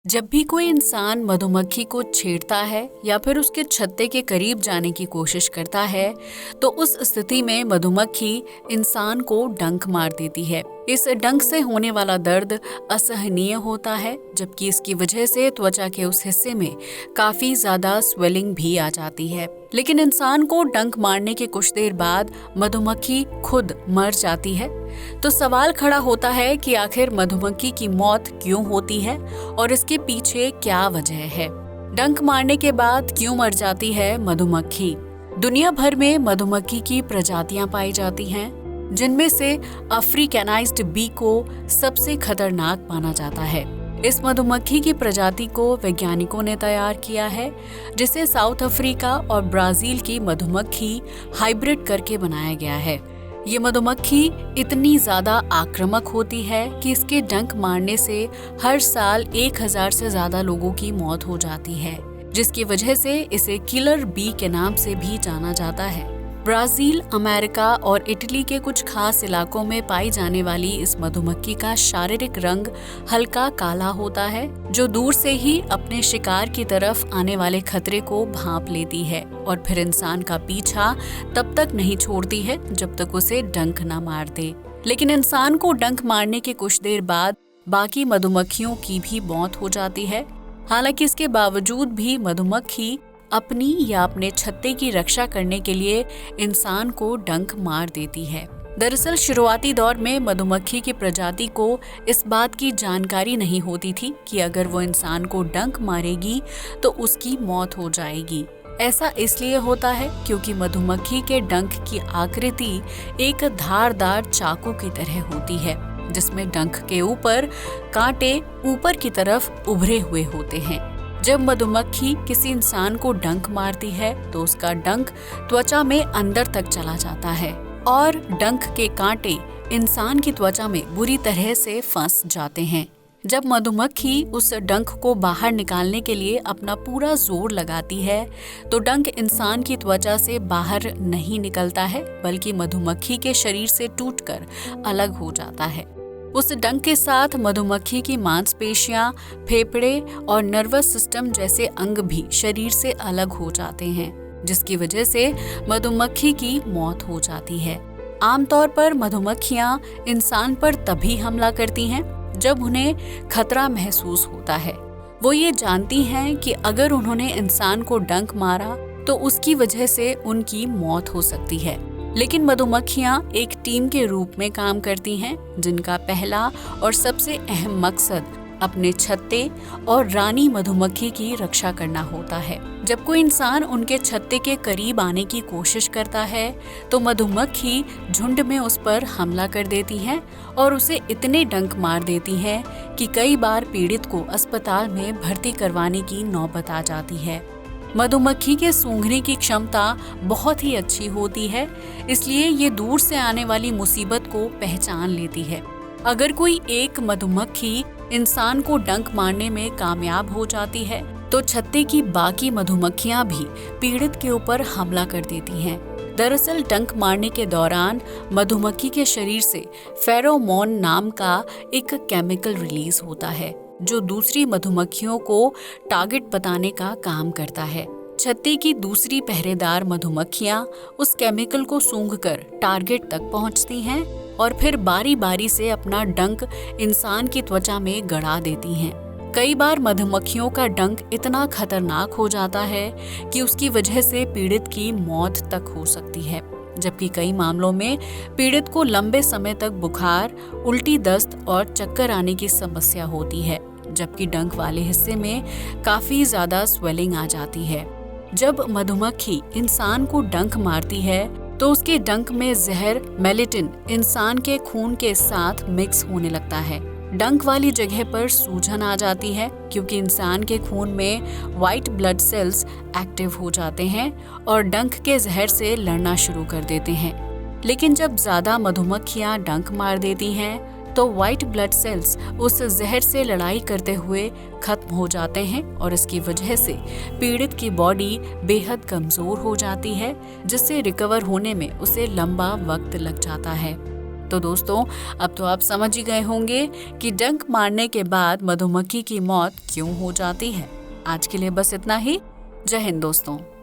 जब भी कोई इंसान मधुमक्खी को छेड़ता है या फिर उसके छत्ते के करीब जाने की कोशिश करता है, तो उस स्थिति में मधुमक्खी इंसान को डंक मार देती है। इस डंक से होने वाला दर्द असहनीय होता है, जबकि इसकी वजह से त्वचा के उस हिस्से में काफी ज्यादा स्वेलिंग भी आ जाती है। लेकिन इंसान को डंक मारने के कुछ देर बाद मधुमक्खी खुद मर जाती है। तो सवाल खड़ा होता है कि आखिर मधुमक्खी की मौत क्यों होती है और इसके पीछे क्या वजह है। डंक मारने के बाद क्यों मर जाती है मधुमक्खी? दुनिया भर में मधुमक्खी की प्रजातियां पाई जाती हैं, जिनमें से अफ्रीकनाइज्ड बी को सबसे खतरनाक माना जाता है। इस मधुमक्खी की प्रजाति को वैज्ञानिकों ने तैयार किया है, जिसे साउथ अफ्रीका और ब्राजील की मधुमक्खी हाइब्रिड करके बनाया गया है। ये मधुमक्खी इतनी ज्यादा आक्रामक होती है कि इसके डंक मारने से हर साल 1000 से ज्यादा लोगों की मौत हो जाती है, जिसकी वजह से इसे किलर बी के नाम से भी जाना जाता है। ब्राजील, अमेरिका और इटली के कुछ खास इलाकों में पाई जाने वाली इस मधुमक्खी का शारीरिक रंग हल्का काला होता है, जो दूर से ही अपने शिकार की तरफ आने वाले खतरे को भांप लेती है और फिर इंसान का पीछा तब तक नहीं छोड़ती है जब तक उसे डंक न मार दे। लेकिन इंसान को डंक मारने के कुछ देर बाद बाकी मधुमक्खियों की भी मौत हो जाती है। हालांकि इसके बावजूद भी मधुमक्खी अपनी या अपने छत्ते की रक्षा करने के लिए इंसान को डंक मार देती है। दरअसल शुरुआती दौर में मधुमक्खी की प्रजाति को इस बात की जानकारी नहीं होती थी कि अगर वो इंसान को डंक मारेगी तो उसकी मौत हो जाएगी। ऐसा इसलिए होता है क्योंकि मधुमक्खी के डंक की आकृति एक धारदार चाकू की तरह होती है, जिसमें डंक के ऊपर कांटे ऊपर की तरफ उभरे हुए होते हैं। जब मधुमक्खी किसी इंसान को डंक मारती है तो उसका डंक त्वचा में अंदर तक चला जाता है और डंक के कांटे इंसान की त्वचा में बुरी तरह से फंस जाते हैं। जब मधुमक्खी उस डंक को बाहर निकालने के लिए अपना पूरा जोर लगाती है तो डंक इंसान की त्वचा से बाहर नहीं निकलता है, बल्कि मधुमक्खी के शरीर से टूटकर अलग हो जाता है। उस डंक के साथ मधुमक्खी की मांसपेशियां, फेफड़े और नर्वस सिस्टम जैसे अंग भी शरीर से अलग हो जाते हैं, जिसकी वजह से मधुमक्खी की मौत हो जाती है। आमतौर पर मधुमक्खियां इंसान पर तभी हमला करती हैं जब उन्हें खतरा महसूस होता है। वो ये जानती हैं कि अगर उन्होंने इंसान को डंक मारा तो उसकी वजह से उनकी मौत हो सकती है। लेकिन मधुमक्खियां एक टीम के रूप में काम करती हैं, जिनका पहला और सबसे अहम मकसद अपने छत्ते और रानी मधुमक्खी की रक्षा करना होता है। जब कोई इंसान उनके छत्ते के करीब आने की कोशिश करता है तो मधुमक्खी झुंड में उस पर हमला कर देती हैं और उसे इतने डंक मार देती हैं कि कई बार पीड़ित को अस्पताल में भर्ती करवाने की नौबत आ जाती है। मधुमक्खी के सूंघने की क्षमता बहुत ही अच्छी होती है, इसलिए ये दूर से आने वाली मुसीबत को पहचान लेती है। अगर कोई एक मधुमक्खी इंसान को डंक मारने में कामयाब हो जाती है तो छत्ते की बाकी मधुमक्खियां भी पीड़ित के ऊपर हमला कर देती हैं। दरअसल डंक मारने के दौरान मधुमक्खी के शरीर से फेरोमोन नाम का एक केमिकल रिलीज होता है, जो दूसरी मधुमक्खियों को टारगेट बताने का काम करता है। छत्ते की दूसरी पहरेदार मधुमक्खियां उस केमिकल को सूंघकर टारगेट तक पहुंचती हैं और फिर बारी बारी से अपना डंक इंसान की त्वचा में गड़ा देती हैं। कई बार मधुमक्खियों का डंक इतना खतरनाक हो जाता है कि उसकी वजह से पीड़ित की मौत तक हो सकती है, जबकि कई मामलों में पीड़ित को लंबे समय तक बुखार, उल्टी, दस्त और चक्कर आने की समस्या होती है, जबकि डंक वाले हिस्से में काफी ज्यादा स्वेलिंग आ जाती है। जब मधुमक्खी इंसान को डंक मारती है तो उसके डंक में जहर मेलेटिन इंसान के खून के साथ मिक्स होने लगता है। डंक वाली जगह पर सूजन आ जाती है क्योंकि इंसान के खून में व्हाइट ब्लड सेल्स एक्टिव हो जाते हैं और डंक के जहर से लड़ना शुरू कर देते हैं। लेकिन जब ज्यादा मधुमक्खियां डंक मार देती हैं तो व्हाइट ब्लड सेल्स उस जहर से लड़ाई करते हुए खत्म हो जाते हैं और इसकी वजह से पीड़ित की बॉडी बेहद कमजोर हो जाती है, जिससे रिकवर होने में उसे लंबा वक्त लग जाता है। तो दोस्तों, अब तो आप समझ ही गए होंगे कि डंक मारने के बाद मधुमक्खी की मौत क्यों हो जाती है। आज के लिए बस इतना ही। जय हिंद दोस्तों।